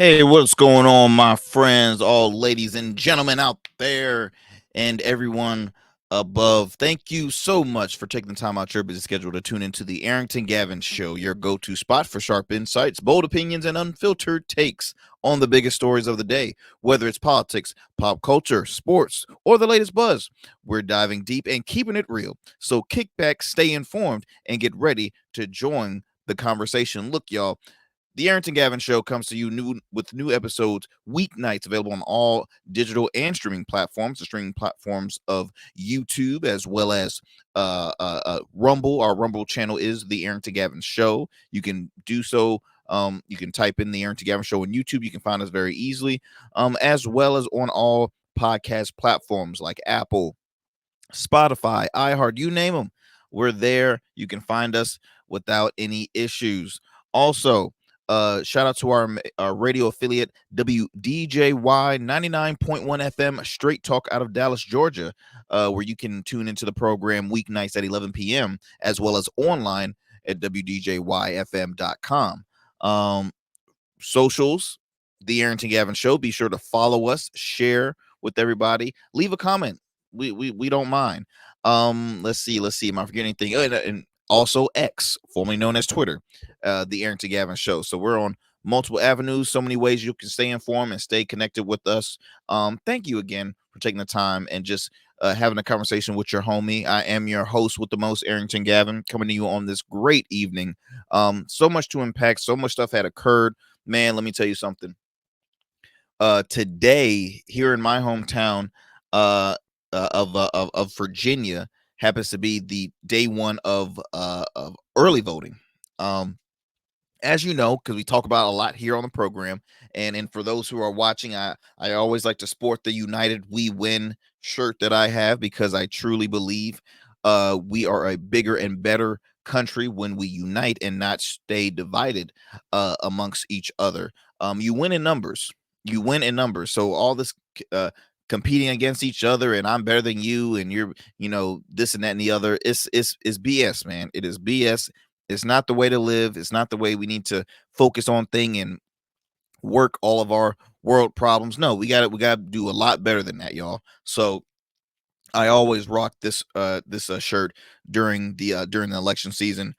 Hey, what's going on, my friends, all ladies and gentlemen out there, and everyone above? Thank you so much for taking the time out your busy schedule to tune into the Arrington Gavin Show, your go to spot for sharp insights, bold opinions, and unfiltered takes on the biggest stories of the day. Whether it's politics, pop culture, sports, or the latest buzz, we're diving deep and keeping it real. So kick back, stay informed, and get ready to join the conversation. Look, y'all. The Arrington Gavin Show comes to you with new episodes weeknights, available on all digital and streaming platforms. The streaming platforms of YouTube as well as Rumble. Our Rumble channel is the Arrington Gavin Show. You can do so. You can type in the Arrington Gavin Show on YouTube. You can find us very easily, as well as on all podcast platforms like Apple, Spotify, iHeart, you name them. We're there. You can find us without any issues. Also, shout out to our radio affiliate, WDJY 99.1 FM, Straight Talk out of Dallas, Georgia, where you can tune into the program weeknights at 11 p.m., as well as online at WDJYFM.com. Socials, The Arrington Gavin Show. Be sure to follow us, share with everybody, leave a comment. We don't mind. Let's see. Am I forgetting anything? And also X, formerly known as Twitter, the Arrington Gavin Show. So we're on multiple avenues, so many ways you can stay informed and stay connected with us. Thank you again for taking the time and just having a conversation with your homie. I am your host with the most, Arrington Gavin, coming to you on this great evening. So much to unpack, so much stuff had occurred. Man, let me tell you something. Today, here in my hometown of Virginia, happens to be the day one of early voting. As you know, because we talk about a lot here on the program, and for those who are watching, I always like to sport the United We Win shirt that I have, because I truly believe we are a bigger and better country when we unite and not stay divided amongst each other. You win in numbers. You win in numbers. So all this competing against each other, and I'm better than you, and you're, this and that and the other, it's BS, man. It is BS. It's not the way to live. It's not the way we need to focus on thing and work all of our world problems. No, we got to do a lot better than that, y'all. So I always rock this shirt during the election season,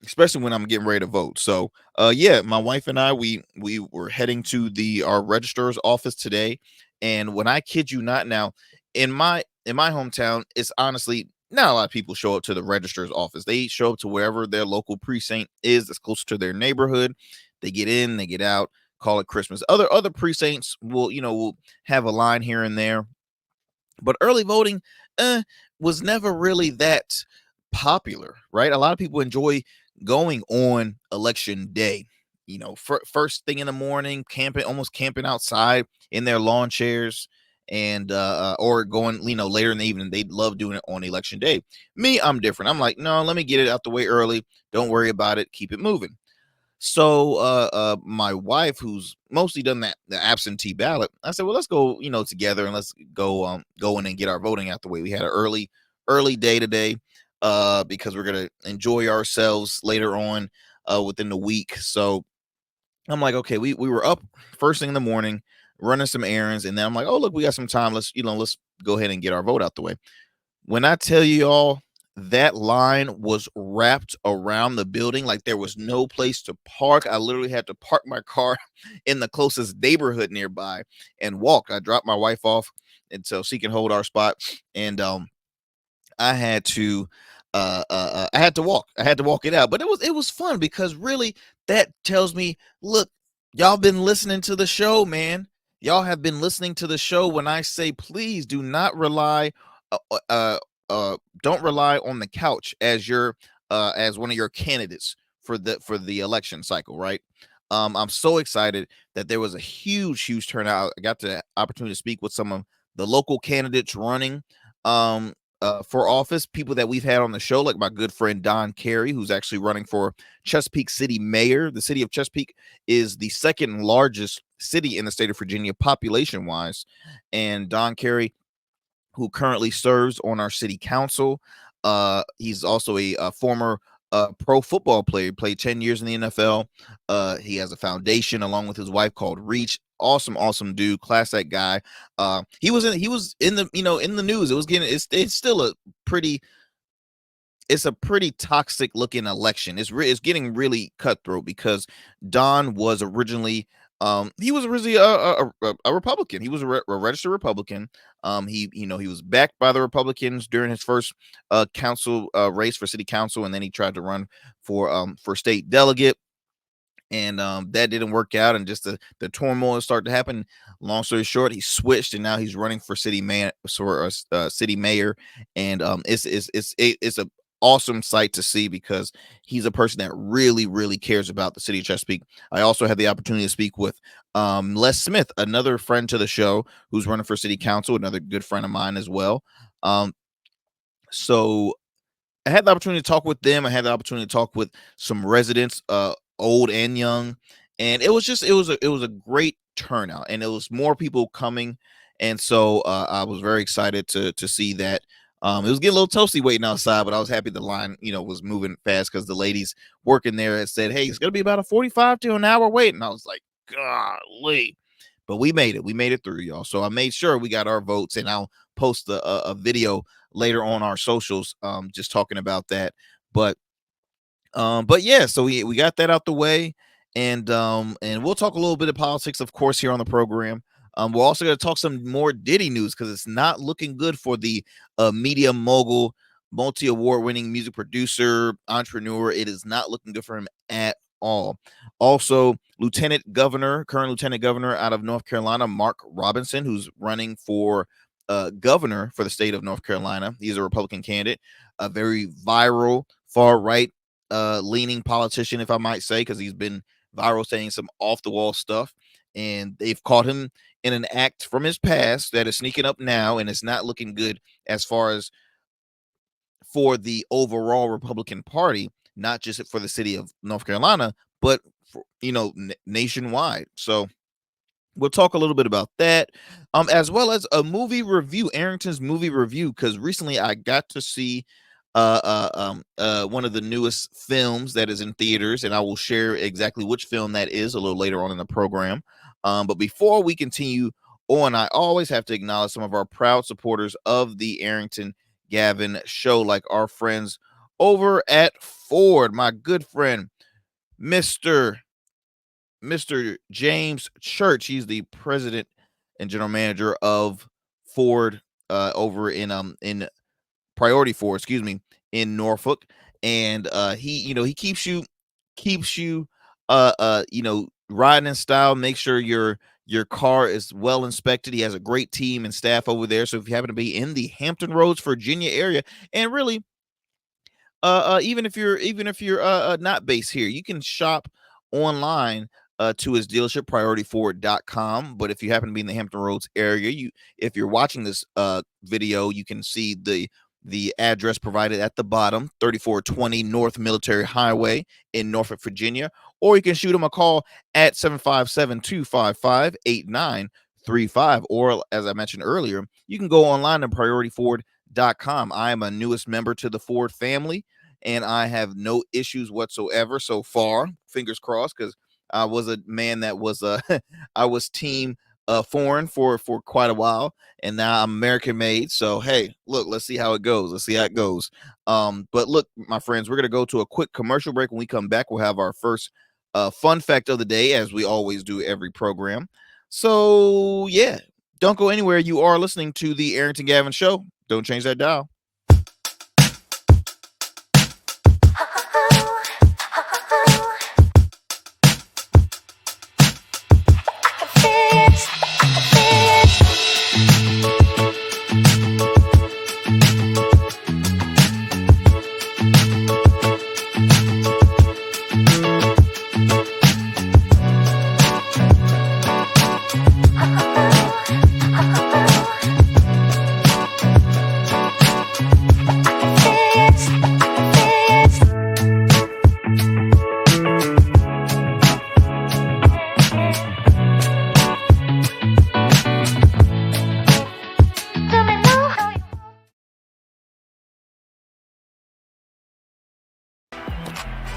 especially when I'm getting ready to vote. So yeah, my wife and I, we were heading to our registrar's office today, and when I kid you not, now in my hometown, it's honestly not a lot of people show up to the registrar's office. They show up to wherever their local precinct is that's close to their neighborhood. They get in, they get out, call it Christmas. Other precincts will have a line here and there, but early voting was never really that popular, right? A lot of people enjoy going on election day. First thing in the morning, almost camping outside in their lawn chairs, and or going, later in the evening. They love doing it on election day. Me, I'm different. I'm like, no, let me get it out the way early. Don't worry about it. Keep it moving. So my wife, who's mostly done the absentee ballot, I said, well, let's go, together, and let's go in and get our voting out the way. We had an early day today, because we're gonna enjoy ourselves later on within the week. So I'm like, okay, we were up first thing in the morning, running some errands, and then I'm like, oh, look, we got some time. Let's go ahead and get our vote out the way. When I tell you all, that line was wrapped around the building like there was no place to park. I literally had to park my car in the closest neighborhood nearby and walk. I dropped my wife off until she can hold our spot, and I had to I had to walk. I had to walk it out. But it was fun, because really that tells me, look, y'all been listening to the show, man. Y'all have been listening to the show when I say, please do not rely uh, uh don't rely on the couch as your as one of your candidates for the election cycle, right? I'm so excited that there was a huge turnout. I got the opportunity to speak with some of the local candidates running for office, people that we've had on the show, like my good friend Don Carey, who's actually running for Chesapeake City mayor. The city of Chesapeake is the second largest city in the state of Virginia, population wise, and Don Carey, who currently serves on our city council. He's also a former pro football player. He played 10 years in the NFL. He has a foundation along with his wife called Reach. Awesome dude, class act guy. He was in the in the news. It's still a pretty toxic looking election. It's getting really cutthroat because Don was originally he was originally a Republican. He was a registered Republican. He was backed by the Republicans during his first council race for city council, and then he tried to run for state delegate. And that didn't work out, and just the turmoil started to happen. Long story short, he switched, and now he's running for city mayor. And it's a awesome sight to see because he's a person that really cares about the city of Chesapeake. I also had the opportunity to speak with Les Smith, another friend to the show, who's running for city council, another good friend of mine as well. So I had the opportunity to talk with them. I had the opportunity to talk with some residents, old and young, and it was a great turnout, and it was more people coming, and so I was very excited to see that. It was getting a little toasty waiting outside, but I was happy the line was moving fast because the ladies working there had said, "Hey, it's gonna be about a 45 to an hour wait," and I was like, "Golly!" But we made it through, y'all. So I made sure we got our votes, and I'll post a video later on our socials, just talking about that. But yeah, so we got that out the way, and we'll talk a little bit of politics, of course, here on the program. We're also going to talk some more Diddy news because it's not looking good for the media mogul, multi-award winning music producer, entrepreneur. It is not looking good for him at all. Also, current lieutenant governor out of North Carolina, Mark Robinson, who's running for governor for the state of North Carolina. He's a Republican candidate, a very viral, far right leaning politician, if I might say, because he's been viral saying some off the wall stuff, and they've caught him in an act from his past that is sneaking up now, and it's not looking good as far as for the overall Republican Party, not just for the city of North Carolina, but for, nationwide. So we'll talk a little bit about that, as well as a movie review, Arrington's movie review, because recently I got to see one of the newest films that is in theaters, and I will share exactly which film that is a little later on in the program. But before we continue on, I always have to acknowledge some of our proud supporters of the Arrington Gavin show, like our friends over at Ford. My good friend, Mr. James Church. He's the president and general manager of Ford over in Priority Ford, in Norfolk. And he keeps you riding in style. Make sure your car is well inspected. He has a great team and staff over there. So if you happen to be in the Hampton Roads, Virginia area, and really even if you're not based here, you can shop online to his dealership, priorityford.com. But if you happen to be in the Hampton Roads area, if you're watching this video, you can see the address provided at the bottom, 3420 North Military Highway in Norfolk, Virginia, or you can shoot him a call at 757-255-8935. Or, as I mentioned earlier, you can go online to priorityford.com. I am a newest member to the Ford family, and I have no issues whatsoever so far. Fingers crossed, because I was a man that was I was team foreign for quite a while, and now I'm American made. So hey, look, let's see how it goes. But look, my friends, we're gonna go to a quick commercial break. When we come back, we'll have our first fun fact of the day, as we always do every program. So yeah, don't go anywhere. You are listening to the Arrington Gavin Show. Don't change that dial.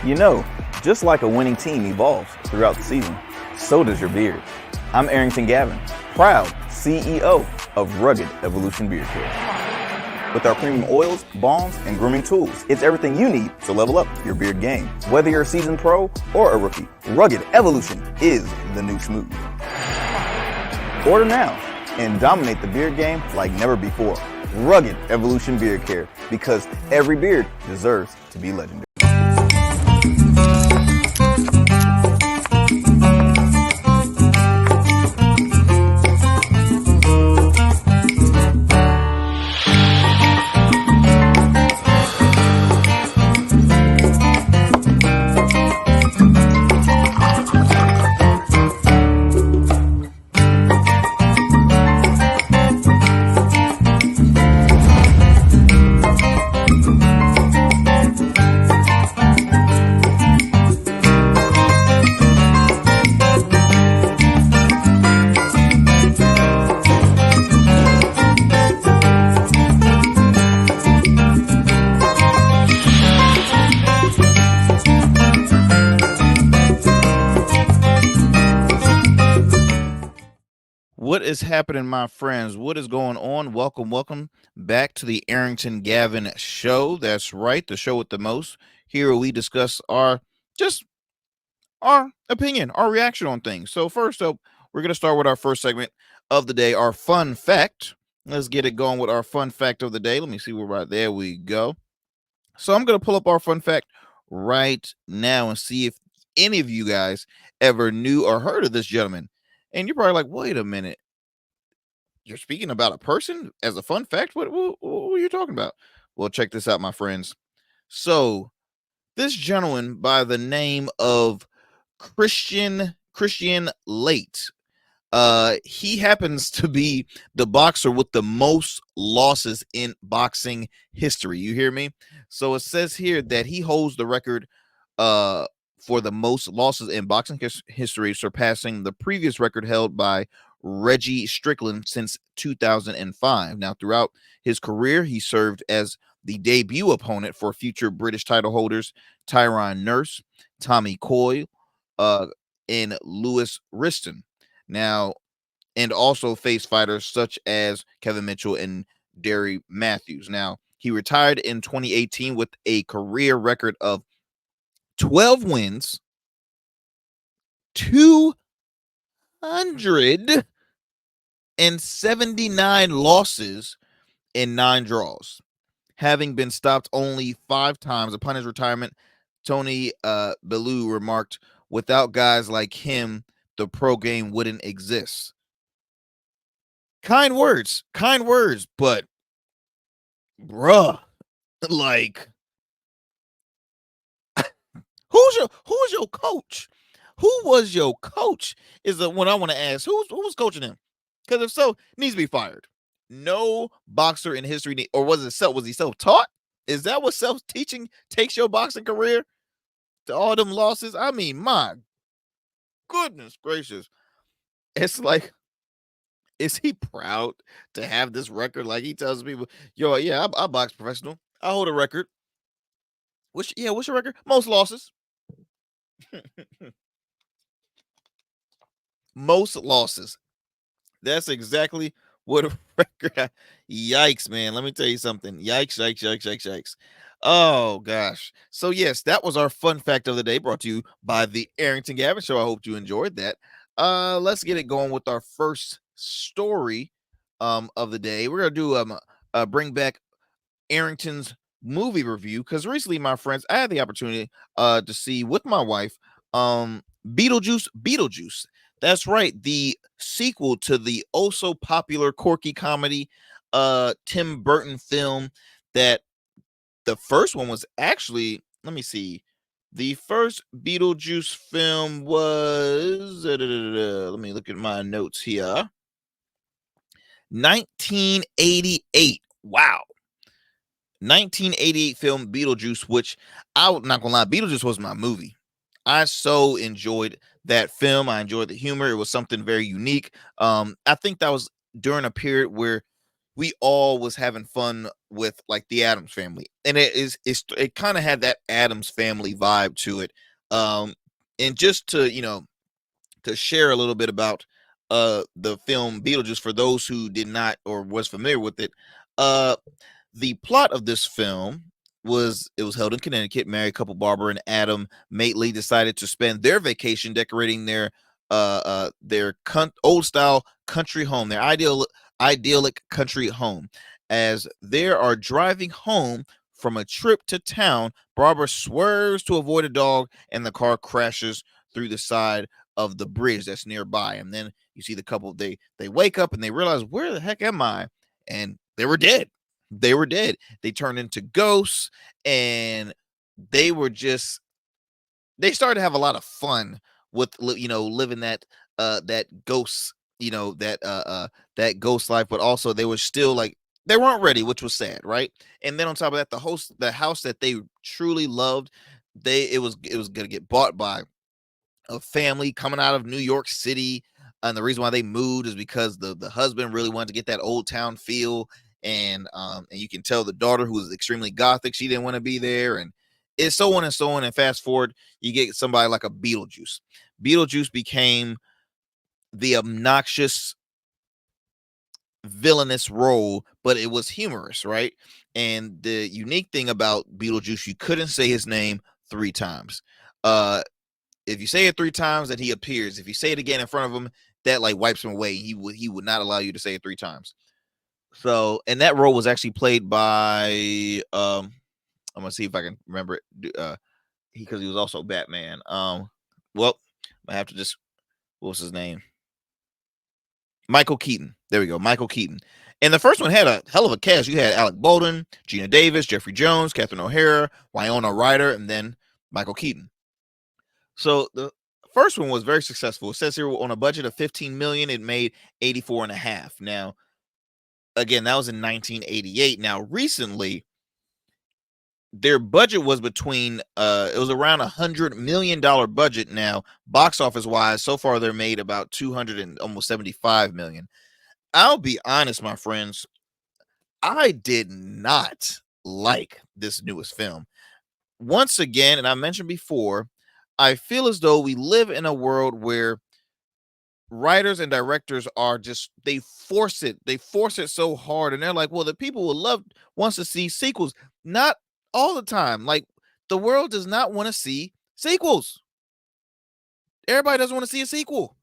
You know, just like a winning team evolves throughout the season, so does your beard. I'm Arrington Gavin, proud CEO of Rugged Evolution Beard Care. With our premium oils, balms, and grooming tools, it's everything you need to level up your beard game. Whether you're a seasoned pro or a rookie, Rugged Evolution is the new smooth. Order now and dominate the beard game like never before. Rugged Evolution Beard Care, because every beard deserves to be legendary. What is happening, my friends? What is going on? Welcome back to the Arrington Gavin show. That's right, the show with the most. Here we discuss our opinion, our reaction on things. So first up, we're going to start with our first segment of the day, our fun fact. Let's get it going with our fun fact of the day. Let me see where right there we go. So I'm going to pull up our fun fact right now and see if any of you guys ever knew or heard of this gentleman. And you're probably like, wait a minute. You're speaking about a person as a fun fact? What are you talking about? Well, check this out, my friends. So this gentleman by the name of Christian Late, he happens to be the boxer with the most losses in boxing history. You hear me? So it says here that he holds the record for the most losses in boxing history, surpassing the previous record held by Reggie Strickland since 2005. Now, throughout his career, he served as the debut opponent for future British title holders Tyrone Nurse, Tommy Coyle, and Lewis Riston. Now, and also faced fighters such as Kevin Mitchell and Derry Matthews. Now, he retired in 2018 with a career record of 12 wins, 279 losses, and 9 draws, having been stopped only 5 times. Upon his retirement, Tony Bellew remarked, "Without guys like him, the pro game wouldn't exist." Kind words, but bruh, like, who's your coach? Who was your coach? Is the one I want to ask. Who was coaching him? Because if so, needs to be fired. No boxer in history, or was he self-taught? Is that what self-teaching takes your boxing career to all them losses? I mean, my goodness gracious. It's like, is he proud to have this record? Like, he tells people, yo, yeah, I box professional. I hold a record. What's your record? Most losses. Most losses. That's exactly what a record. Yikes, man. Let me tell you something. Yikes. Oh, gosh. So, yes, that was our fun fact of the day, brought to you by the Arrington Gavin Show. I hope you enjoyed that. Let's get it going with our first story of the day. We're going to do bring back Arrington's movie review, because recently, my friends, I had the opportunity to see with my wife Beetlejuice. That's right, the sequel to the also popular quirky comedy Tim Burton film. That the first one was actually, let me see, the first Beetlejuice film was let me look at my notes here, 1988. Wow. 1988 film Beetlejuice, which I'm not gonna lie, Beetlejuice was my movie. I so enjoyed that film. I enjoyed the humor. It was something very unique. I think that was during a period where we all was having fun with like the Adams family, and it kind of had that Adams family vibe to it. And just to to share a little bit about the film Beetlejuice for those who did not or was familiar with it. Uh the plot of this film was it was held in Connecticut. Married couple Barbara and Adam Matley decided to spend their vacation decorating their old style country home, their idyllic country home. As they are driving home from a trip to town, Barbara swerves to avoid a dog and the car crashes through the side of the bridge that's nearby. And then you see the couple, they wake up and they realize, where the heck am I? And they were dead. They were dead. They turned into ghosts, and they were just they started to have a lot of fun with living that ghost, that ghost life, but also they were still like they weren't ready, which was sad, right? And then on top of that, the house that they truly loved, it was gonna get bought by a family coming out of New York City. And the reason why they moved is because the husband really wanted to get that old town feel. And you can tell the daughter, who was extremely gothic, she didn't want to be there. And it's so on and so on. And fast forward, you get somebody like a Beetlejuice. Beetlejuice became the obnoxious villainous role, but it was humorous, right? And the unique thing about Beetlejuice, you couldn't say his name 3 times. If you say it 3 times, that he appears. If you say it again in front of him, that like wipes him away. He would not allow you to say it 3 times. So, and that role was actually played by I'm gonna see if I can remember it. Because he was also Batman. Well, I have to just what was his name? Michael Keaton. There we go, Michael Keaton. And the first one had a hell of a cast. You had Alec Baldwin, Gina Davis, Jeffrey Jones, Catherine O'Hara, Winona Ryder, and then Michael Keaton. So the first one was very successful. It says here on a budget of 15 million, it made 84 and a half. Now, again, that was in 1988. Now, recently, their budget was between it was around $100 million budget. Now, box office wise, so far they're made about 200 and almost 75 million. I'll be honest, my friends, I did not like this newest film. Once again, and I mentioned before, I feel as though we live in a world where writers and directors are just they force it so hard, and they're like, well, the people will love wants to see sequels. Not all the time. Like, the world does not want to see sequels. Everybody doesn't want to see a sequel,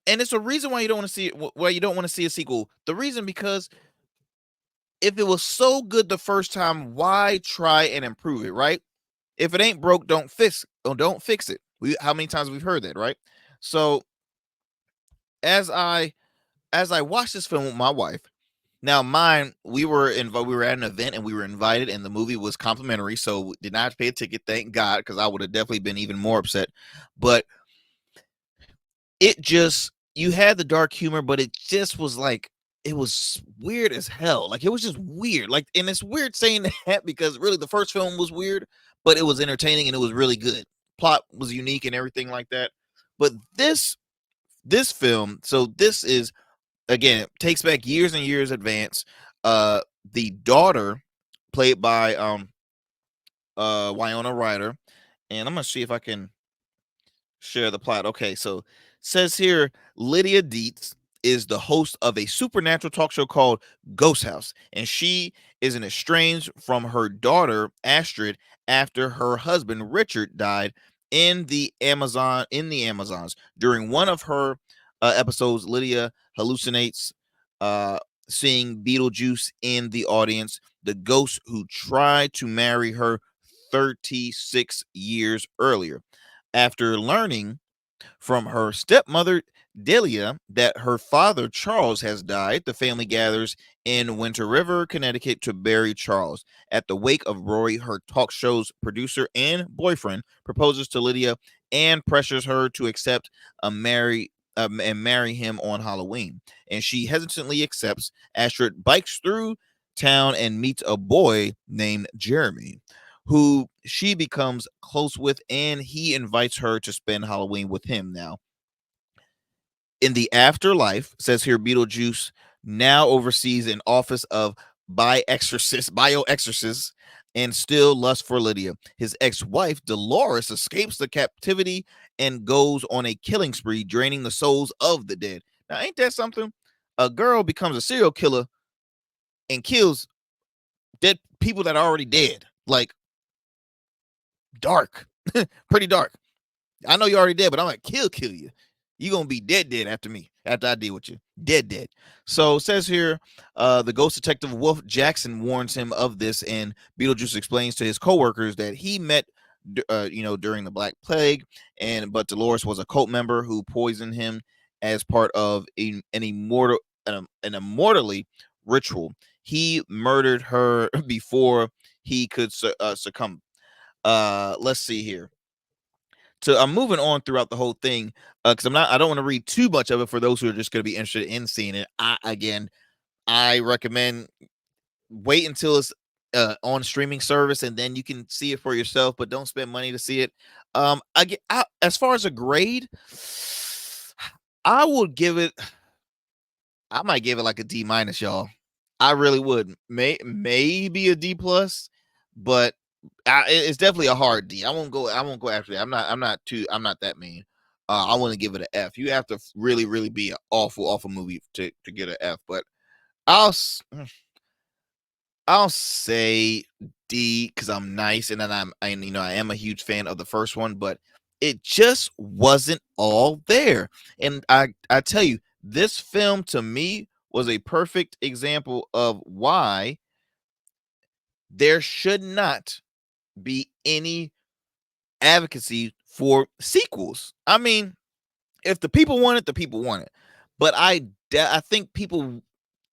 and it's a reason why you don't want to see it, why you don't want to see a sequel. The reason, because if it was so good the first time, why try and improve it, right? If it ain't broke, don't fix it. How many times we've heard that, right? So as I watched this film with my wife, now mine, we were at an event and we were invited, and the movie was complimentary, so did not have to pay a ticket, thank God, because I would have definitely been even more upset. But it just, you had the dark humor, but it just was like, it was weird as hell. Like, it was just weird. Like, and it's weird saying that because really the first film was weird, but it was entertaining and it was really good. Plot was unique and everything like that. But this film, so this is, again, it takes back years and years advance. The daughter, played by Winona Ryder, and I'm gonna see if I can share the plot. Okay, so says here, Lydia Dietz is the host of a supernatural talk show called Ghost House, and she is an estranged from her daughter Astrid after her husband Richard died in the Amazons. During one of her episodes, Lydia hallucinates seeing Beetlejuice in the audience, the ghost who tried to marry her 36 years earlier. After learning from her stepmother, Delia, that her father, Charles, has died, the family gathers in Winter River, Connecticut to bury Charles. At the wake of Rory, her talk show's producer and boyfriend proposes to Lydia and pressures her to accept and marry him on Halloween. And she hesitantly accepts. Astrid bikes through town and meets a boy named Jeremy, who she becomes close with, and he invites her to spend Halloween with him. Now, in the afterlife, says here, Beetlejuice now oversees an office of bioexorcist, and still lust for Lydia. His ex-wife Dolores escapes the captivity and goes on a killing spree, draining the souls of the dead. Now, ain't that something? A girl becomes a serial killer and kills dead people that are already dead. Like, dark, pretty dark. I know you're already dead, but I'm like, kill you. You're gonna be dead after me, after I deal with you. Dead. So it says here, the ghost detective Wolf Jackson warns him of this, and Beetlejuice explains to his coworkers that he met during the Black Plague, but Dolores was a cult member who poisoned him as part of an immortally ritual. He murdered her before he could succumb. Let's see here. So I'm moving on throughout the whole thing because I don't want to read too much of it for those who are just going to be interested in seeing it. I recommend wait until it's on streaming service and then you can see it for yourself, but don't spend money to see it. As far as a grade, I would give it. I might give it like a D minus, y'all. I really would. Maybe a D plus, but it's definitely a hard D. I won't go after that. I'm not that mean. I want to give it an F. You have to really be an awful movie to get an F. But I'll say D because I'm nice and then I am a huge fan of the first one, but it just wasn't all there. And I tell you, this film to me was a perfect example of why there should not be any advocacy for sequels. I mean, if the people want it, the people want it. But I think people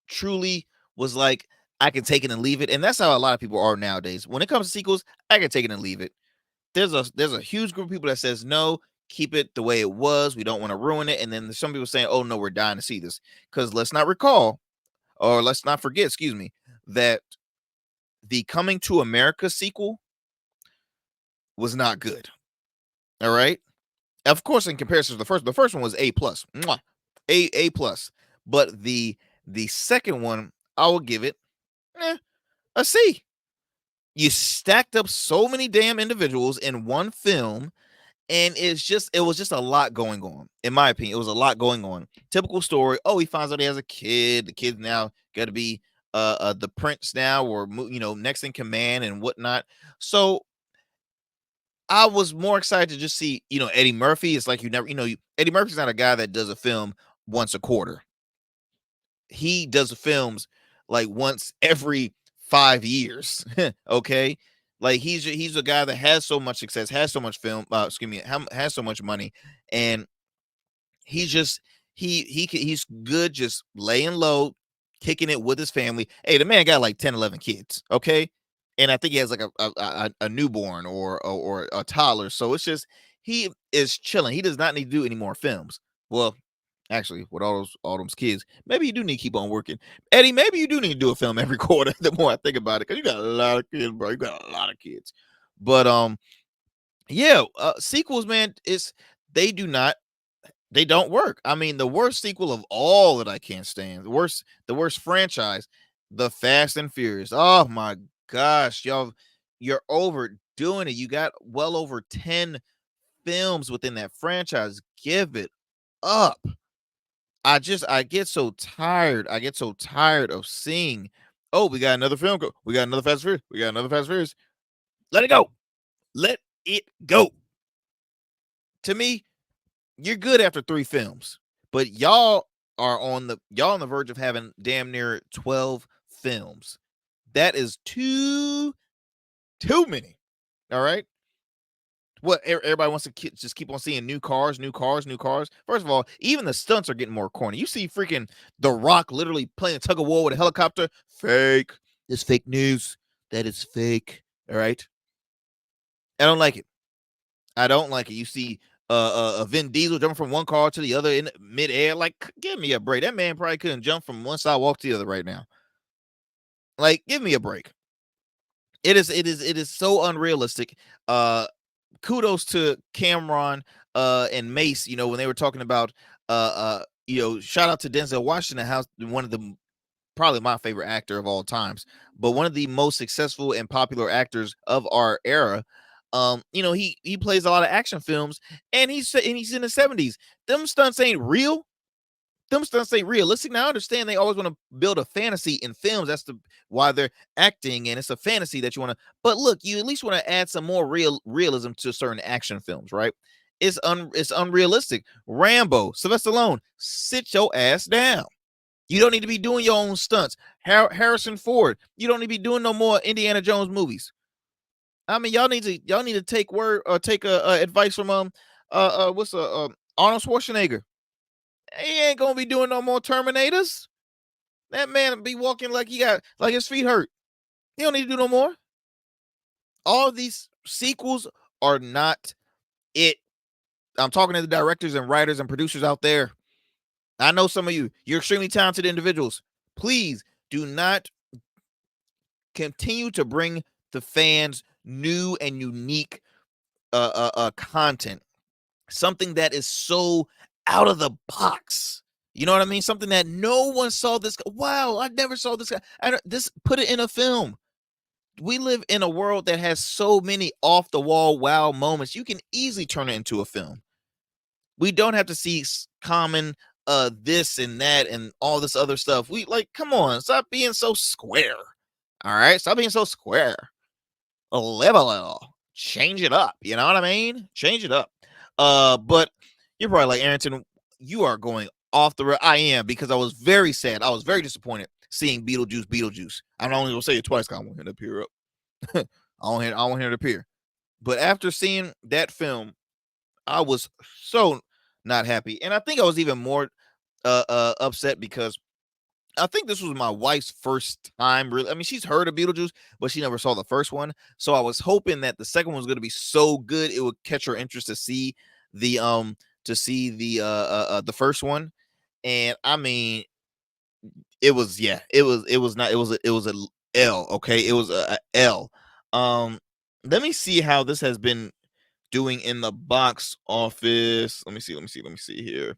truly was like, I can take it and leave it, and that's how a lot of people are nowadays. When it comes to sequels, I can take it and leave it. There's a huge group of people that says no, keep it the way it was. We don't want to ruin it. And then there's some people saying, oh no, we're dying to see this. Because let's not forget, excuse me, that the Coming to America sequel was not good. All right. Of course, in comparison to the first one was A plus, A plus. But the second one, I will give it a C. You stacked up so many damn individuals in one film, and it was just a lot going on. In my opinion, it was a lot going on. Typical story. Oh, he finds out he has a kid. The kid now got to be the prince now, or next in command and whatnot. So I was more excited to just see, Eddie Murphy. It's like Eddie Murphy's not a guy that does a film once a quarter. He does films like once every 5 years. Okay. Like he's a guy that has so much success, has so much film, has so much money, and he's just he's good just laying low, kicking it with his family. Hey, the man got like 10, 11 kids, okay? And I think he has like a newborn or a toddler. So it's just he is chilling. He does not need to do any more films. Well, actually, with all those kids, maybe you do need to keep on working. Eddie, maybe you do need to do a film every quarter. The more I think about it, because you got a lot of kids, bro. You got a lot of kids. But yeah, sequels, man, they do not they don't work. I mean, the worst sequel of all that I can't stand, the worst franchise, The Fast and Furious. Oh my gosh, y'all, you're overdoing it. You got well over 10 films within that franchise. Give it up. I get so tired. I get so tired of seeing, oh, we got another film. We got another Fast and Furious. We got another Fast and Furious. Let it go. Let it go. To me, you're good after 3 films, but y'all on the verge of having damn near 12 films. That is too many. All right. What everybody wants to just keep on seeing new cars. First of all, even the stunts are getting more corny. You see freaking The Rock literally playing tug of war with a helicopter. Fake. It's fake news. That is fake. All right. I don't like it. You see Vin Diesel jumping from one car to the other in midair. Like, give me a break. That man probably couldn't jump from one sidewalk to the other right now. Like, give me a break. It is so unrealistic. Kudos to Cameron and Mace, when they were talking about shout out to Denzel Washington, one of the probably my favorite actor of all times, but one of the most successful and popular actors of our era. He plays a lot of action films, and he's in the 70s. Them stunts ain't real. Them stunts ain't realistic. Now I understand they always want to build a fantasy in films. That's why they're acting, and it's a fantasy that you want to. But look, you at least want to add some more realism to certain action films, right? It's unrealistic. Rambo, Sylvester Stallone, sit your ass down. You don't need to be doing your own stunts. Harrison Ford, you don't need to be doing no more Indiana Jones movies. I mean, y'all need to take advice from Arnold Schwarzenegger. He ain't gonna be doing no more Terminators. That man be walking like his feet hurt. He don't need to do no more. All of these sequels are not it. I'm talking to the directors and writers and producers out there. I know some of you're extremely talented individuals. Please do not continue to bring the fans new and unique content. Something that is so out of the box. You know what I mean? Something that no one saw this. Wow, I never saw this. Put it in a film. We live in a world that has so many off the wall wow moments. You can easily turn it into a film. We don't have to see common this and that and all this other stuff. Come on, stop being so square. All right, stop being so square. Live a little. Change it up. You know what I mean? Change it up. But you're probably like, Arrington, you are going off the road. I am, because I was very sad. I was very disappointed seeing Beetlejuice. I'm only gonna say it twice because I want him to appear up. I want him to appear. But after seeing that film, I was so not happy. And I think I was even more upset because I think this was my wife's first time. Really, I mean, she's heard of Beetlejuice, but she never saw the first one. So I was hoping that the second one was going to be so good it would catch her interest to see the the first one. And I mean, it was not it was a L. Okay, it was a L. Let me see how this has been doing in the box office. Let me see here.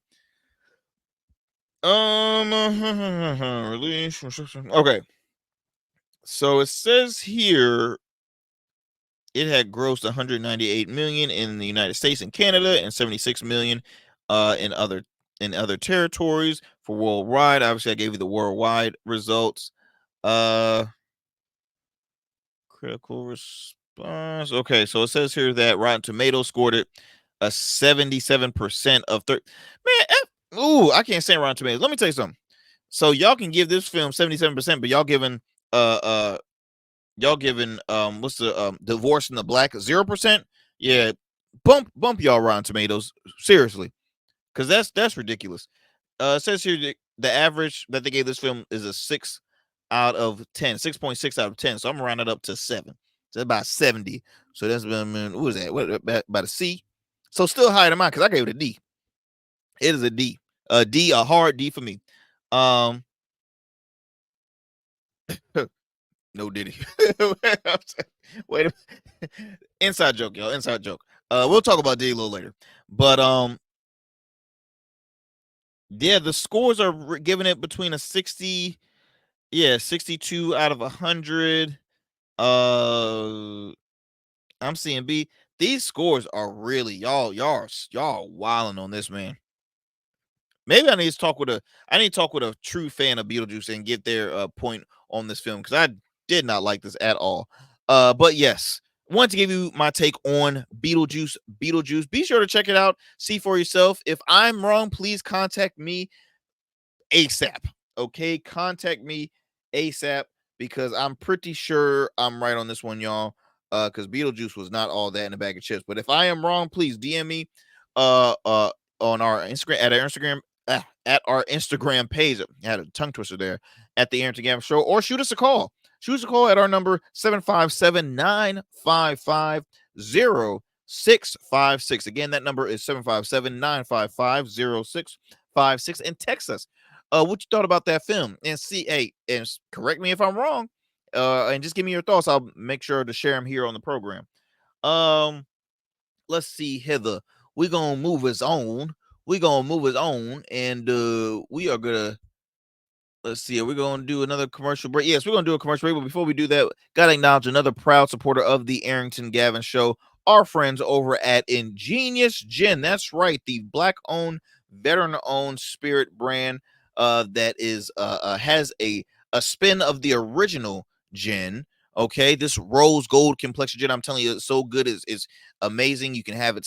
Release. Okay. So it says here it had grossed 198 million in the United States and Canada and 76 million in other territories for worldwide. Obviously, I gave you the worldwide results. Critical response. Okay, so it says here that Rotten Tomatoes scored it a 77% of Man, I can't say Rotten Tomatoes. Let me tell you something. So y'all can give this film 77%, but y'all giving what's the Divorce in the Black 0%? Yeah, bump y'all Rotten Tomatoes seriously, because that's ridiculous. It says here the average that they gave this film is a 6 out of 10, 6.6 out of 10. So I'm gonna round it up to 7. So that's about 70. So that's what was that? What about a C? So still higher than mine because I gave it a D. It is a D. A D, a hard D for me. No Diddy. Wait a inside joke, y'all. Inside joke. We'll talk about Diddy a little later. But yeah, the scores are giving it between a 60, 62 out of 100. I'm seeing B. These scores are really y'all wilding on this, man. Maybe I need to talk with a true fan of Beetlejuice and get their point on this film, because I did not like this at all. But yes, want to give you my take on Beetlejuice. Be sure to check it out, see for yourself. If I'm wrong, please contact me ASAP. Okay, contact me ASAP, because I'm pretty sure I'm right on this one, y'all. Because Beetlejuice was not all that in a bag of chips. But if I am wrong, please DM me on our Instagram at our Instagram page. I had a tongue twister there, at the Arrington Gavin Show, or shoot us a call. Shoot us a call at our number 757-955-0656. Again, that number is 757-955-0656, and text us what you thought about that film, and and correct me if I'm wrong, and just give me your thoughts. I'll make sure to share them here on the program. Let's see, Heather. We're gonna move us on. And we are gonna Let's see. Are we going to do another commercial break? Yes, we're going to do a commercial break. But before we do that, got to acknowledge another proud supporter of the Arrington Gavin Show, our friends over at Ingenious Gin. That's right. The black-owned, veteran-owned spirit brand that is has a spin of the original gin. Okay, this rose gold complexion gin, I'm telling you, it's so good. Is amazing. You can have it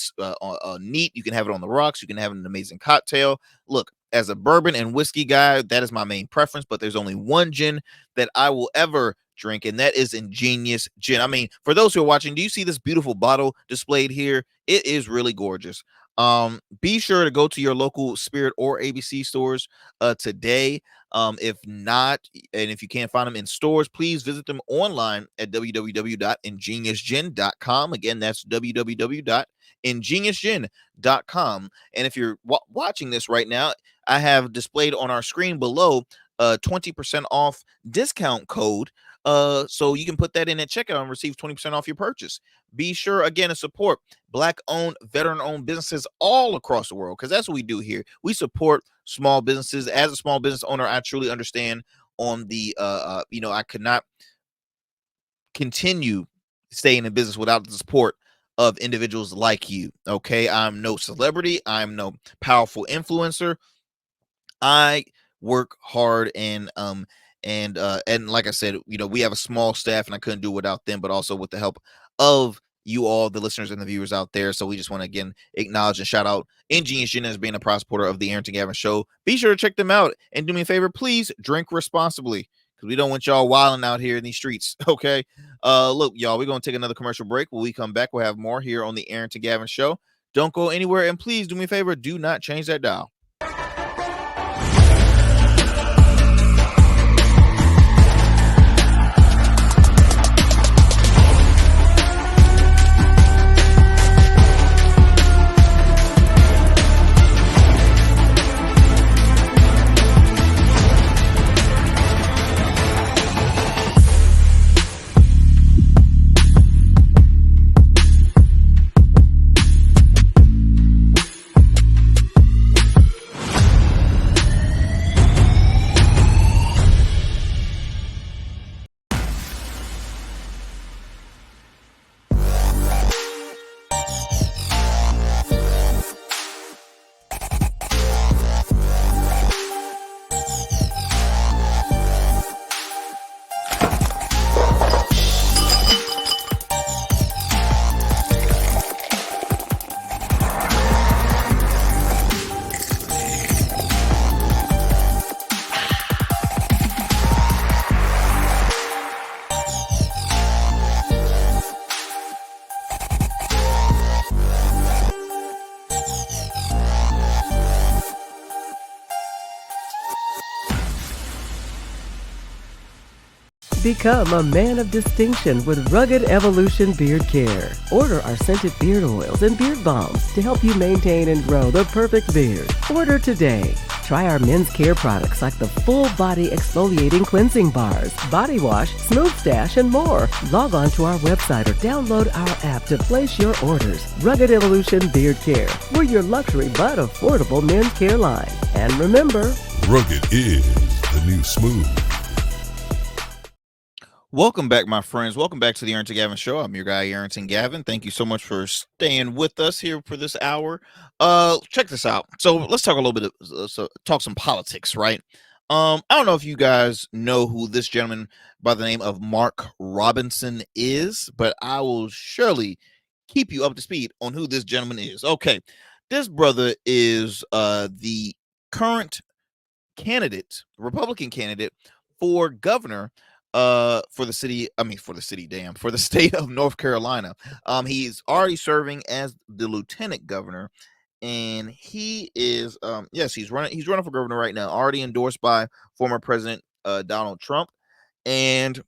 neat. You can have it on the rocks. You can have an amazing cocktail. Look, as a bourbon and whiskey guy, that is my main preference, but there's only one gin that I will ever drink, and that is Ingenious Gin. I mean, for those who are watching, do you see this beautiful bottle displayed here? It is really gorgeous. Be sure to go to your local Spirit or ABC stores today. If not, and if you can't find them in stores, please visit them online at www.ingeniousgin.com. Again, that's www.ingeniousgin.com. And if you're watching this right now, I have displayed on our screen below 20% off discount code. So you can put that in at checkout and receive 20% off your purchase. Be sure again to support black-owned, veteran-owned businesses all across the world, because that's what we do here. We support small businesses. As a small business owner, I truly understand on the I could not continue staying in business without the support of individuals like you. Okay, I'm no celebrity, I'm no powerful influencer. I work hard and like I said, we have a small staff and I couldn't do it without them, but also with the help of you all, the listeners and the viewers out there. So we just want to again acknowledge and shout out Ingenious Gin as being a proud supporter of the Arrington Gavin Show. Be sure to check them out and do me a favor, please drink responsibly, because we don't want y'all wilding out here in these streets. Okay. Look, y'all, we're gonna take another commercial break. When we come back, we'll have more here on the Arrington Gavin Show. Don't go anywhere, and please do me a favor, do not change that dial. Become a man of distinction with Rugged Evolution Beard Care. Order our scented beard oils and beard balms to help you maintain and grow the perfect beard. Order today. Try our men's care products like the full body exfoliating cleansing bars, body wash, smooth stash, and more. Log on to our website or download our app to place your orders. Rugged Evolution Beard Care. We're your luxury but affordable men's care line. And remember, rugged is the new smooth. Welcome back, my friends. Welcome back to the Arrington Gavin Show. I'm your guy, Arrington Gavin. Thank you so much for staying with us here for this hour. Check this out. So let's talk a little bit of talk some politics, right? I don't know if you guys know who this gentleman by the name of Mark Robinson is, but I will surely keep you up to speed on who this gentleman is. Okay, this brother is the current candidate, Republican candidate for governor for the state of North Carolina. He's already serving as the lieutenant governor, and he is he's running for governor right now, already endorsed by former President Donald Trump. And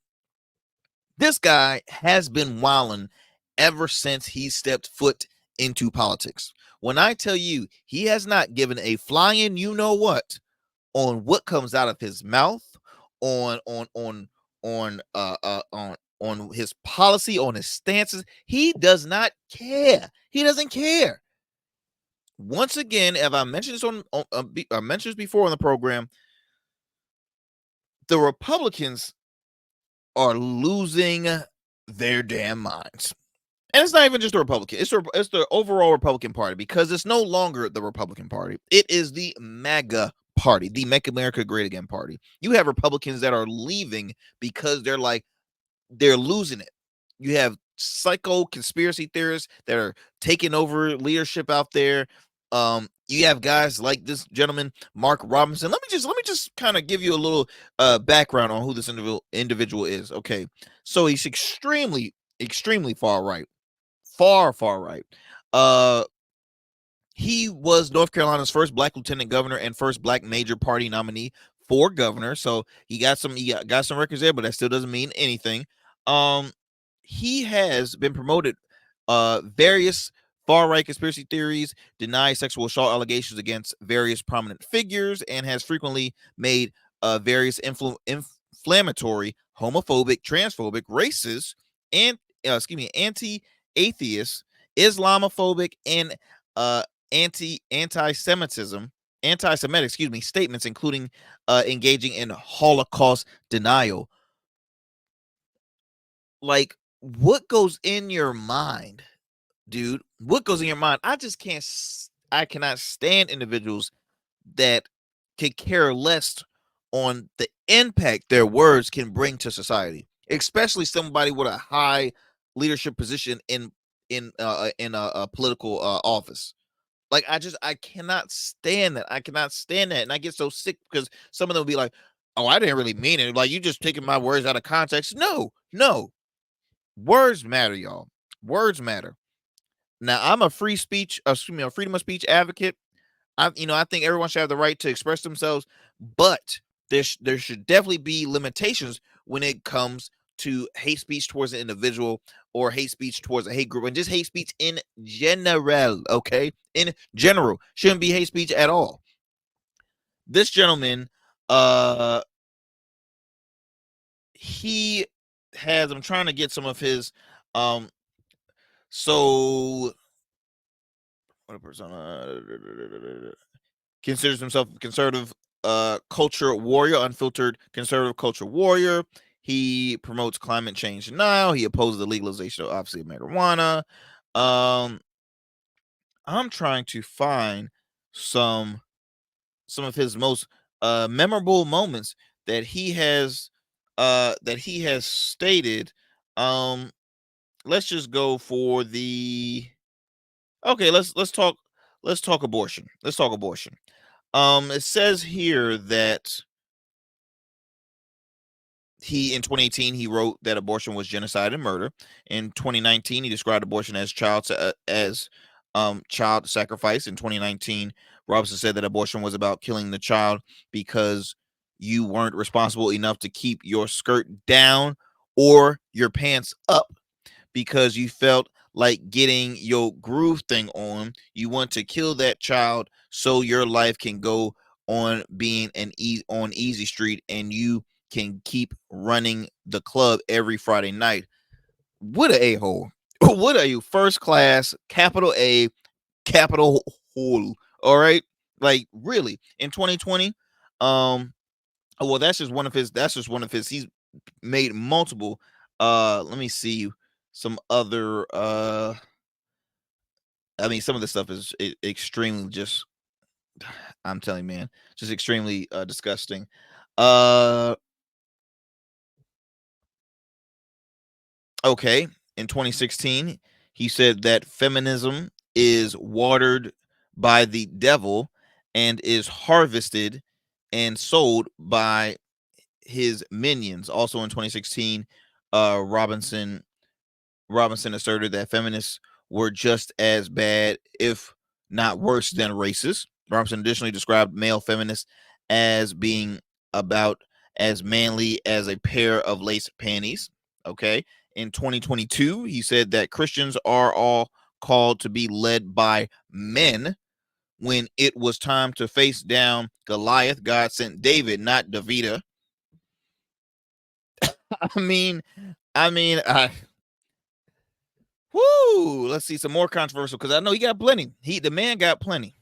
this guy has been wilding ever since he stepped foot into politics. When I tell you, he has not given a flying you know what on what comes out of his mouth, on his policy, on his stances. He does not care. He doesn't care. Once again, as I mentioned this I mentioned this before on the program, the Republicans are losing their damn minds. And it's not even just the Republican. It's the overall Republican Party, because it's no longer the Republican Party. It is the MAGA Party, the Make America Great Again Party. You have Republicans that are leaving because they're losing it. You have psycho conspiracy theorists that are taking over leadership out there. You have guys like this gentleman, Mark Robinson. Let me just kind of give you a little background on who this individual is. Okay, so he's extremely far right, far right. He was North Carolina's first black lieutenant governor and first black major party nominee for governor. So he got some records there, but that still doesn't mean anything. He has been promoted various far right conspiracy theories, denies sexual assault allegations against various prominent figures, and has frequently made various inflammatory, homophobic, transphobic, racist, and anti-atheist, Islamophobic, and anti-Semitic, statements, including engaging in Holocaust denial. Like, what goes in your mind, dude? What goes in your mind? I cannot stand individuals that could care less on the impact their words can bring to society, especially somebody with a high leadership position in a political office. Like, I cannot stand that. I cannot stand that. And I get so sick because some of them will be like, oh, I didn't really mean it. Like, you just taking my words out of context. No. Words matter, y'all. Words matter. Now, I'm a freedom of speech advocate. I think everyone should have the right to express themselves, but there should definitely be limitations when it comes to hate speech towards an individual or hate speech towards a hate group, and just hate speech in general. Okay, in general, shouldn't be hate speech at all. This gentleman, he has. I'm trying to get some of his. So what a persona considers himself a conservative culture warrior, unfiltered conservative culture warrior. He promotes climate change denial. He opposes the legalization of, obviously, marijuana. I'm trying to find some of his most memorable moments that he has stated. Let's just go for the okay. Let's talk abortion. Let's talk abortion. It says here that in 2018 he wrote that abortion was genocide and murder. In 2019 he described abortion as child sacrifice. In 2019 Robinson said that abortion was about killing the child because you weren't responsible enough to keep your skirt down or your pants up, because you felt like getting your groove thing on. You want to kill that child so your life can go on being on easy street and you can keep running the club every Friday night. What a a-hole. What are you? First class, capital A, capital hole. All right. Like, really, in 2020, well, that's just one of his. He's made multiple. Let me see some other. I mean, some of the stuff is extremely just. I'm telling you, man, just extremely disgusting. Okay, in 2016, he said that feminism is watered by the devil and is harvested and sold by his minions. Also in 2016, Robinson asserted that feminists were just as bad, if not worse, than racist. Robinson additionally described male feminists as being about as manly as a pair of lace panties. Okay. In 2022, he said that Christians are all called to be led by men. When it was time to face down Goliath, God sent David, not Davida. Let's see some more controversial, because I know he got plenty. The man got plenty.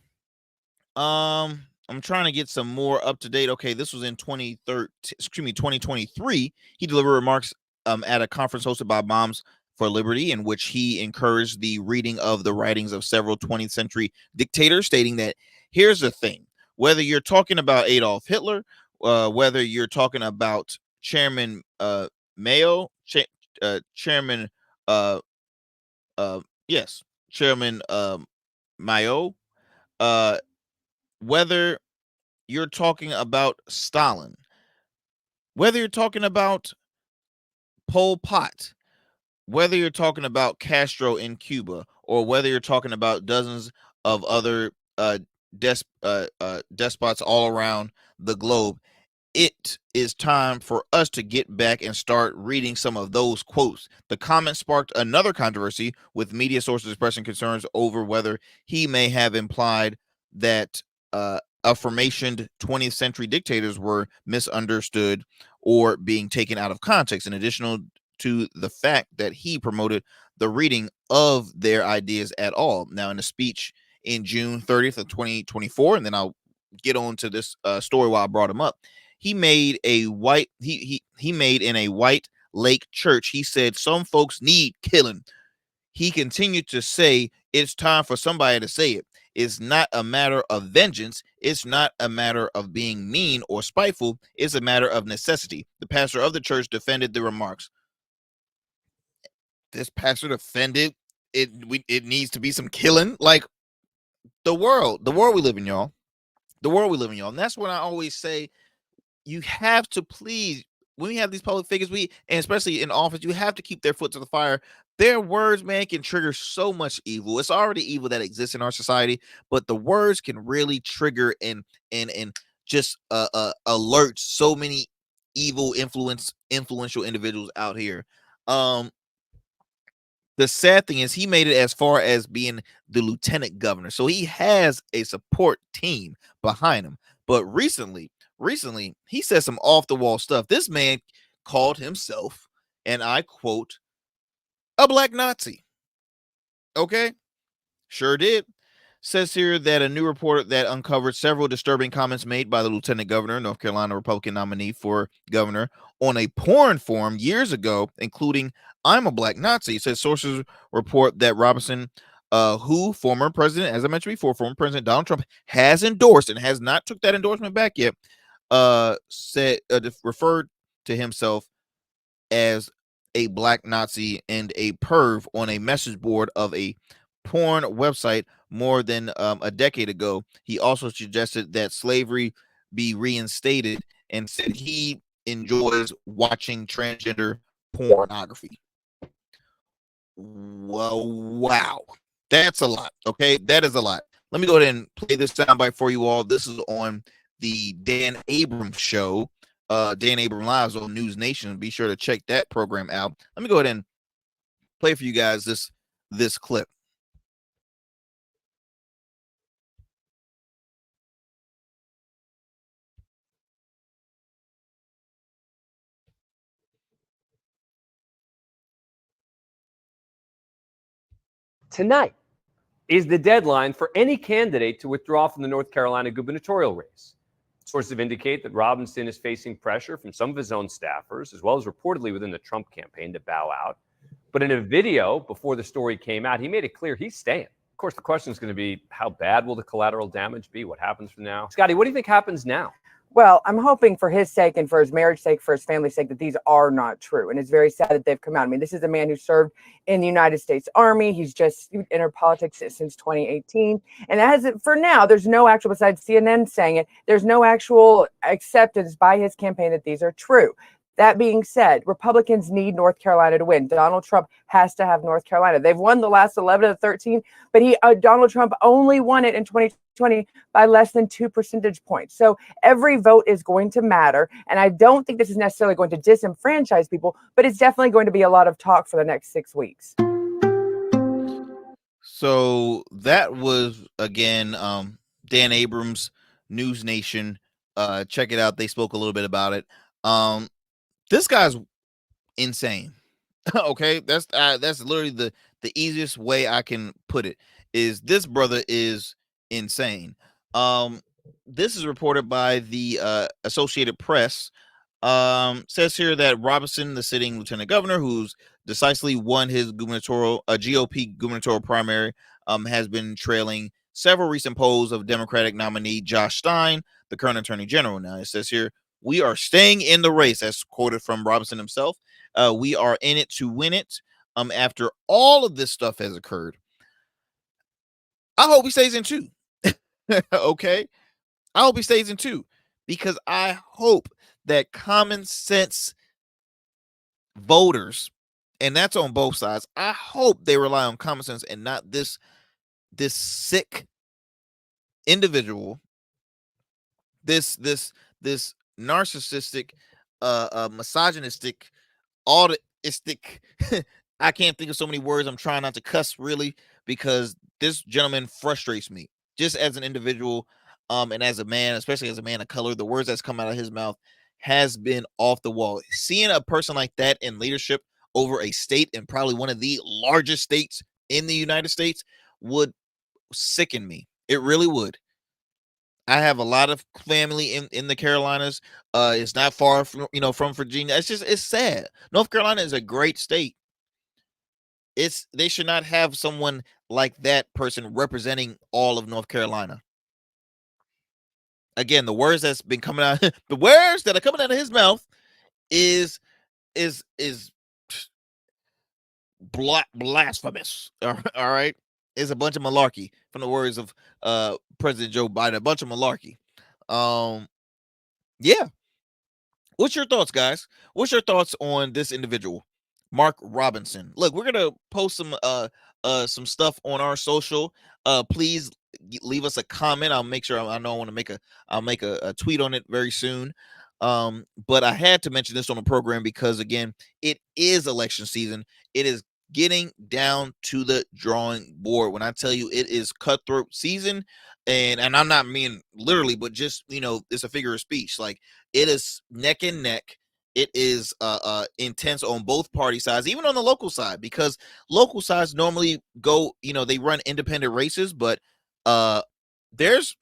I'm trying to get some more up to date. Okay, this was in 2023. He delivered remarks at a conference hosted by Moms for Liberty, in which he encouraged the reading of the writings of several 20th century dictators, stating that here's the thing: whether you're talking about Adolf Hitler, whether you're talking about Chairman Mayo, Chairman, uh, yes, Chairman Mayo, uh, whether you're talking about Stalin, whether you're talking about Pol Pot, whether you're talking about Castro in Cuba, or whether you're talking about dozens of other despots all around the globe, it is time for us to get back and start reading some of those quotes. The comment sparked another controversy, with media sources expressing concerns over whether he may have implied that affirmationed 20th century dictators were misunderstood or being taken out of context, in addition to the fact that he promoted the reading of their ideas at all. Now, in a speech in June 30th of 2024, and then I'll get on to this story while I brought him up. He made he made in a White Lake church. He said some folks need killing. He continued to say it's time for somebody to say it. It's not a matter of vengeance. It's not a matter of being mean or spiteful. It's a matter of necessity. The pastor of the church defended the remarks. This pastor defended it. It needs to be some killing. Like the world we live in, y'all. The world we live in, y'all. And that's what I always say. You have to please, when we have these public figures, and especially in office, you have to keep their foot to the fire. Their words, man, can trigger so much evil. It's already evil that exists in our society, but the words can really trigger and just alert so many evil influential individuals out here. The sad thing is he made it as far as being the lieutenant governor, so he has a support team behind him. But recently he said some off the wall stuff. This man called himself, and I quote, a black Nazi. Okay, sure did. Says here that a new report that uncovered several disturbing comments made by the lieutenant governor, North Carolina Republican nominee for governor, on a porn forum years ago, including "I'm a black Nazi." Says sources report that Robinson, who former president, as I mentioned before, former President Donald Trump has endorsed and has not took that endorsement back yet, said referred to himself as a black Nazi and a perv on a message board of a porn website more than a decade ago. He also suggested that slavery be reinstated and said he enjoys watching transgender pornography. Well, wow. That's a lot. Okay, that is a lot. Let me go ahead and play this soundbite for you all. This is on the Dan Abrams show. Dan Abrams Lives on News Nation. Be sure to check that program out. Let me go ahead and play for you guys this clip. Tonight is the deadline for any candidate to withdraw from the North Carolina gubernatorial race. Sources indicate that Robinson is facing pressure from some of his own staffers, as well as reportedly within the Trump campaign, to bow out. But in a video before the story came out, he made it clear he's staying. Of course, the question is going to be, how bad will the collateral damage be? What happens from now? Scotty, what do you think happens now? Well, I'm hoping for his sake and for his marriage's sake, for his family's sake, that these are not true. And it's very sad that they've come out. I mean, this is a man who served in the United States Army. He's just entered politics since 2018. And as for now, there's no actual, besides CNN saying it, there's no actual acceptance by his campaign that these are true. That being said, Republicans need North Carolina to win. Donald Trump has to have North Carolina. They've won the last 11 of the 13, but Donald Trump only won it in 2020 by less than 2 percentage points. So every vote is going to matter. And I don't think this is necessarily going to disenfranchise people, but it's definitely going to be a lot of talk for the next 6 weeks. So that was, again, Dan Abrams, News Nation. Check it out. They spoke a little bit about it. This guy's insane. Okay, that's literally the easiest way I can put it. Is this brother is insane. this is reported by the Associated Press. Says here that Robinson, the sitting lieutenant governor, who's decisively won his GOP gubernatorial primary, has been trailing several recent polls of Democratic nominee Josh Stein, the current attorney general. Now it says here, we are staying in the race, as quoted from Robinson himself. We are in it to win it. After all of this stuff has occurred, I hope he stays in too. Okay, I hope he stays in too, because I hope that common sense voters, and that's on both sides, I hope they rely on common sense and not this sick individual, this narcissistic, misogynistic, autistic. I can't think of so many words. I'm trying not to cuss, really, because this gentleman frustrates me just as an individual, and as a man, especially as a man of color. The words that's come out of his mouth has been off the wall. Seeing a person like that in leadership over a state, and probably one of the largest states in the United States, would sicken me. It really would. I have a lot of family in the Carolinas. It's not far from from Virginia. It's sad. North Carolina is a great state. They should not have someone like that person representing all of North Carolina. Again, the words that's been coming out, the words that are coming out of his mouth is blasphemous. All right, it's a bunch of malarkey, from the words of President Joe Biden. A bunch of malarkey. Yeah. What's your thoughts, guys? What's your thoughts on this individual, Mark Robinson? Look, we're gonna post some stuff on our social. Please leave us a comment. I'll make sure. I know I want to make I'll make a tweet on it very soon. But I had to mention this on the program because, again, it is election season. It is getting down to the drawing board. When I tell you it is cutthroat season, and I'm not mean literally, but just, it's a figure of speech. Like, it is neck and neck. It is intense on both party sides, even on the local side, because local sides normally go, they run independent races, but there's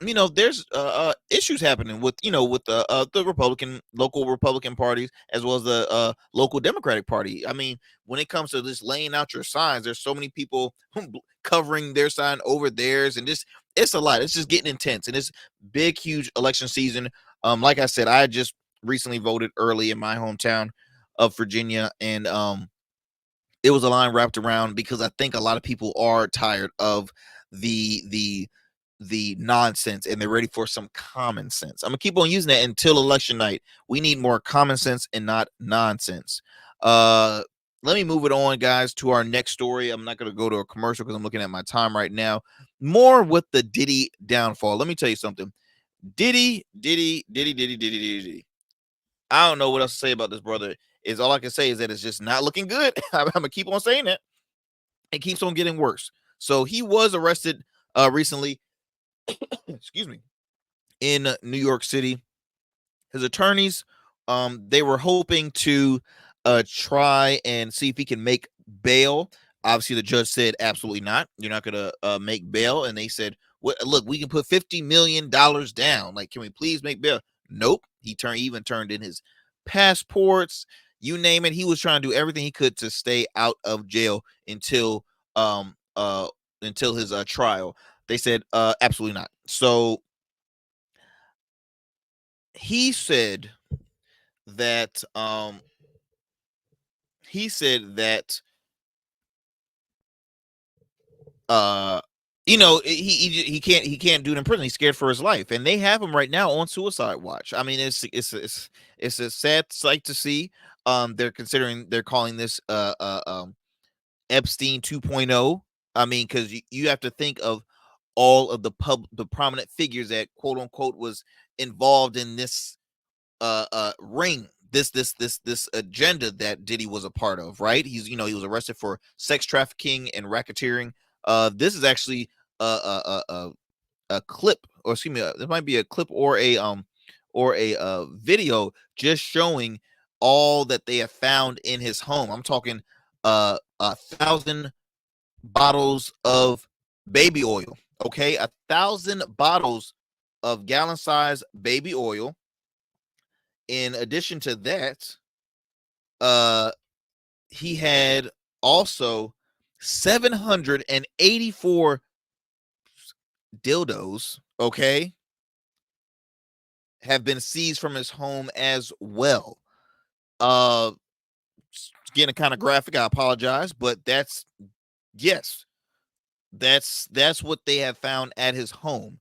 issues happening with the local Republican parties, as well as the local Democratic Party. I mean, when it comes to just laying out your signs, there's so many people covering their sign over theirs, and it's a lot. It's just getting intense, and it's big, huge election season. Like I said, I just recently voted early in my hometown of Virginia, and it was a line wrapped around, because I think a lot of people are tired of the nonsense, and they're ready for some common sense. I'm gonna keep on using that until election night. We need more common sense and not nonsense. Let me move it on, guys, to our next story. I'm not gonna go to a commercial because I'm looking at my time right now. More with the Diddy downfall. Let me tell you something. Diddy. I don't know what else to say about this brother. Is all I can say is that it's just not looking good. I'm gonna keep on saying that. It keeps on getting worse. So he was arrested recently, excuse me, in New York City. His attorneys, they were hoping to try and see if he can make bail. Obviously, the judge said absolutely not. You're not gonna make bail. And they said, look, we can put $50 million down. Like, can we please make bail? Nope. He even turned in his passports, you name it. He was trying to do everything he could to stay out of jail until his trial. They said absolutely not. So he said that he can't do it in prison. He's scared for his life, and they have him right now on suicide watch. I mean, it's a sad sight to see. They're calling this Epstein 2.0. I mean, because you have to think of all of the prominent figures that, quote unquote, was involved in this ring, this agenda that Diddy was a part of, right? He was arrested for sex trafficking and racketeering. This is actually a clip, or excuse me, there might be a clip or a video just showing all that they have found in his home. I'm talking 1,000 bottles of baby oil. Okay, 1,000 bottles of gallon-size baby oil. In addition to that, he had also 784 dildos, okay, have been seized from his home as well. Uh Getting kind of graphic, I apologize, but yes, that's what they have found at his home.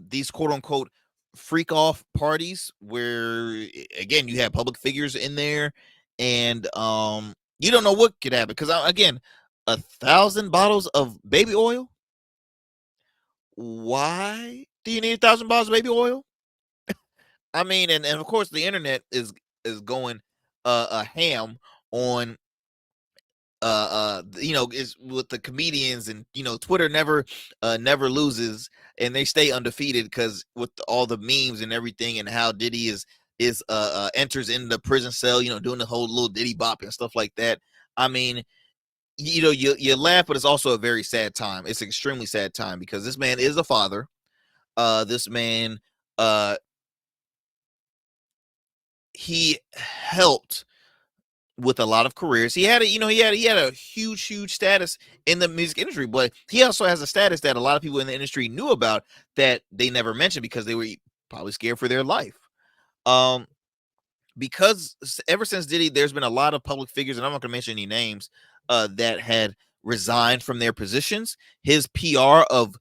These quote unquote freak off parties where again you have public figures in there, and you don't know what could happen because again, 1,000 bottles of baby oil. Why do you need 1,000 bottles of baby oil? I mean, and of course the internet is going a ham on is with the comedians, and Twitter never loses, and they stay undefeated because with all the memes and everything, and how Diddy is enters in the prison cell, doing the whole little Diddy bop and stuff like that. I mean, you laugh, but it's also a very sad time. It's an extremely sad time because this man is a father. This man, he helped with a lot of careers. He had a huge status in the music industry, but he also has a status that a lot of people in the industry knew about that they never mentioned because they were probably scared for their life. Because ever since Diddy, there's been a lot of public figures, and I'm not going to mention any names, that had resigned from their positions. His PR of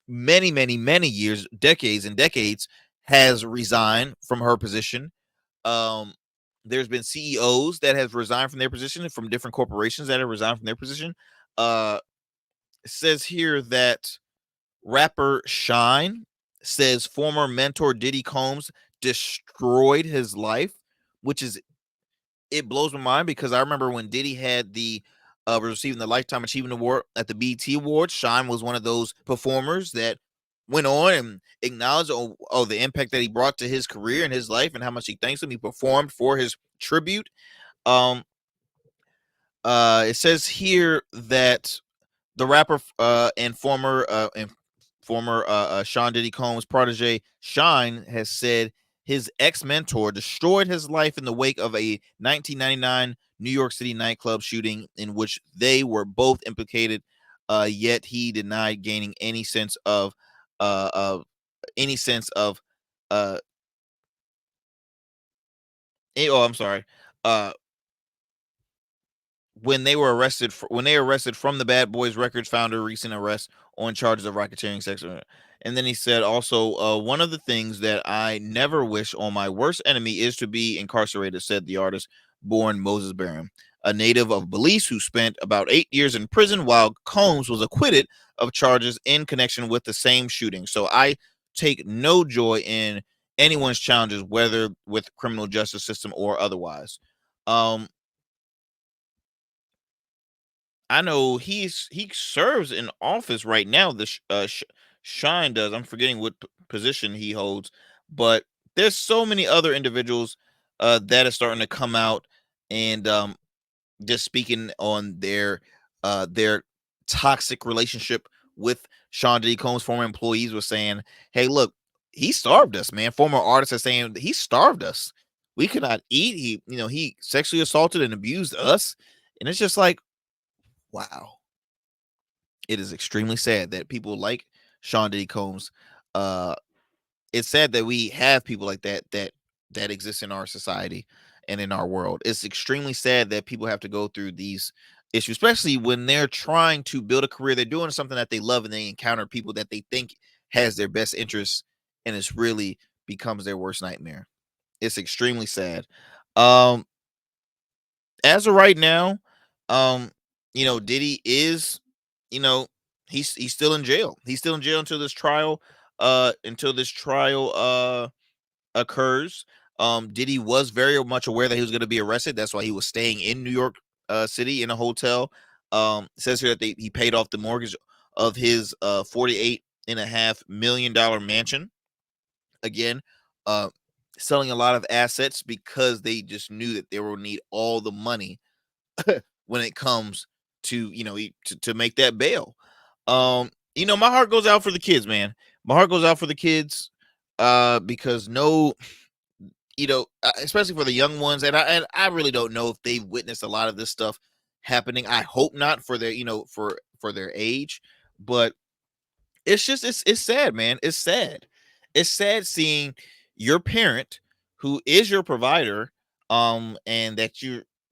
many years, decades and decades, has resigned from her position. There's been CEOs that have resigned from their position, from different corporations that have resigned from their position. It says here that rapper Shine says former mentor Diddy Combs destroyed his life, which is, it blows my mind because I remember when Diddy had receiving the Lifetime Achievement Award at the BET Awards. Shine was one of those performers that went on and acknowledged the impact that he brought to his career and his life and how much he thanks him. He performed for his tribute. It says here that the rapper and former Sean Diddy Combs protege Shine has said his ex-mentor destroyed his life in the wake of a 1999 New York City nightclub shooting in which they were both implicated, yet he denied gaining any sense of I'm sorry. When they were arrested from the Bad Boys Records founder, recent arrest on charges of racketeering, sex. And then he said also, one of the things that I never wish on my worst enemy is to be incarcerated, said the artist born Moses Barham, a native of Belize who spent about 8 years in prison, while Combs was acquitted of charges in connection with the same shooting. So I take no joy in anyone's challenges, whether with criminal justice system or otherwise. I know he serves in office right now. Shine does. I'm forgetting what position he holds, but there's so many other individuals that are starting to come out and just speaking on their toxic relationship with Sean Diddy Combs. Former employees were saying, "Hey, look, he starved us, man." Former artists are saying he starved us. We could not eat. He sexually assaulted and abused us, and it's just like, wow. It is extremely sad that people like Sean Diddy Combs. It's sad that we have people like that exist in our society and in our world. It's extremely sad that people have to go through these issues, especially when they're trying to build a career. They're doing something that they love, and they encounter people that they think has their best interests, and it's really becomes their worst nightmare. It's extremely sad. As of right now, Diddy is, he's still in jail. He's still in jail until this trial occurs. Diddy was very much aware that he was going to be arrested. That's why he was staying in New York City in a hotel. It says here that he paid off the mortgage of his $48.5 million mansion. Again, selling a lot of assets because they just knew that they will need all the money when it comes to to make that bail. My heart goes out for the kids, man. My heart goes out for the kids, because especially for the young ones, and I really don't know if they've witnessed a lot of this stuff happening. I hope not for their, for their age, but it's sad, man. It's sad. It's sad seeing your parent, who is your provider, and that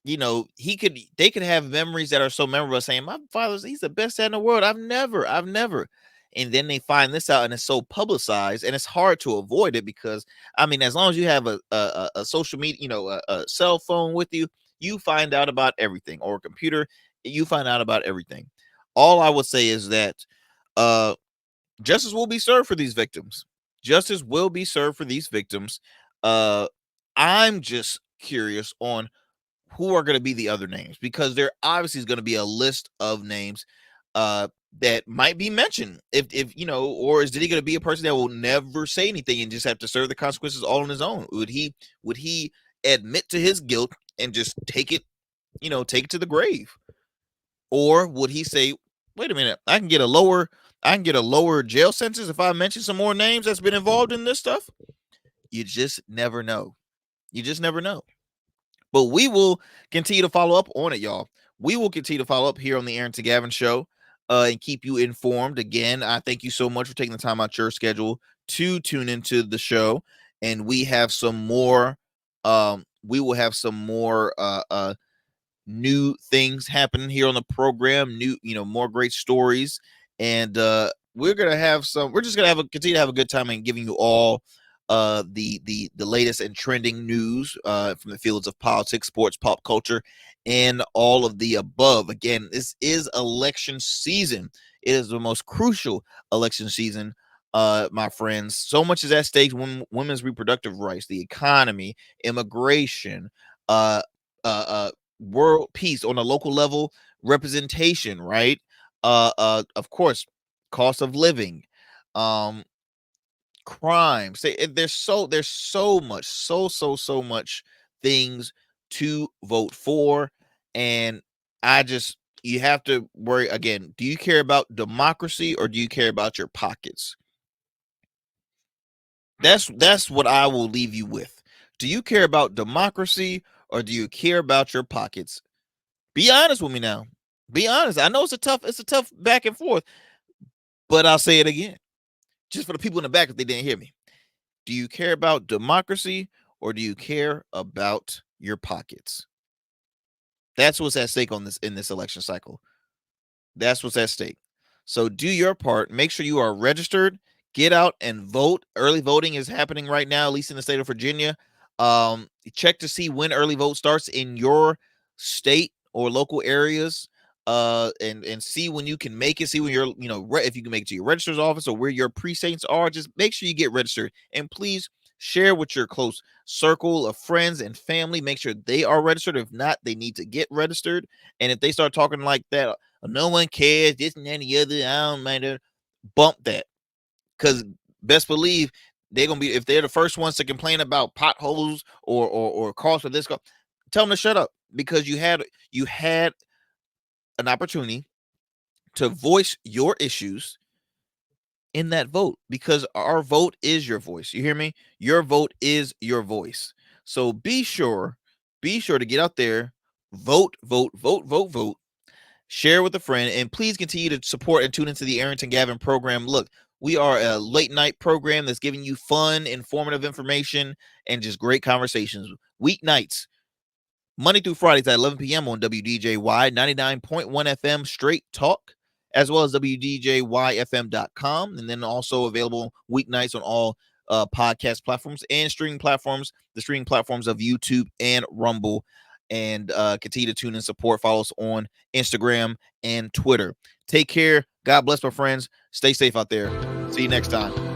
they could have memories that are so memorable, saying, my he's the best dad in the world. I've never. And then they find this out and it's so publicized, and it's hard to avoid it because, I mean, as long as you have a social media, a cell phone with you, you find out about everything, or a computer, you find out about everything. All I would say is that, justice will be served for these victims. Justice will be served for these victims. I'm just curious on who are going to be the other names, because there obviously is going to be a list of names that might be mentioned. Or is he going to be a person that will never say anything and just have to serve the consequences all on his own? Would he admit to his guilt and just take it to the grave? Or would he say, wait a minute, I can get a lower jail sentence if I mention some more names that's been involved in this stuff? You just never know. But we will continue to follow up on it, y'all. We will continue to follow up here on the Arrington Gavin Show, and keep you informed. Again, I thank you so much for taking the time out your schedule to tune into the show. And we have some more. We will have some more new things happening here on the program. More great stories, and we're just gonna continue to have a good time and giving you all the latest and trending news from the fields of politics, sports, pop culture, and all of the above. Again, this is election season. It is the most crucial election season, my friends. So much is at stake: women's reproductive rights, the economy, immigration, world peace on a local level, representation, right? Of course, cost of living, crime. There's so much things to vote for, and you have to worry again. Do you care about democracy, or do you care about your pockets? That's what I will leave you with. Do you care about democracy, or do you care about your pockets? Be honest with me now. Be honest. I know it's a tough back and forth, but I'll say it again, just for the people in the back if they didn't hear me. Do you care about democracy, or do you care about your pockets? That's what's at stake in this election cycle. That's what's at stake. So do your part. Make sure you are registered. Get out and vote. Early voting is happening right now, at least in the state of Virginia. Check to see when early vote starts in your state or local areas, and see when you can make it. See when you're, if you can make it to your registrar's office or where your precincts are. Just make sure you get registered, and please share with your close circle of friends and family. Make sure they are registered. If not, they need to get registered. And if they start talking like that, no one cares, this and that and the other, I don't mind, bump that, because best believe they're gonna be, if they're the first ones to complain about potholes or cost of this, tell them to shut up, because you had an opportunity to voice your issues in that vote, because our vote is your voice. You hear me? Your vote is your voice. So be sure to get out there, vote. Share with a friend, and please continue to support and tune into the Arrington Gavin program. Look, we are a late night program that's giving you fun, informative information, and just great conversations. Weeknights, Monday through Fridays at 11 p.m. on WDJY 99.1 FM Straight Talk, as well as WDJYFM.com. And then also available weeknights on all podcast platforms and streaming platforms, the streaming platforms of YouTube and Rumble. And continue to tune and support. Follow us on Instagram and Twitter. Take care. God bless, my friends. Stay safe out there. See you next time.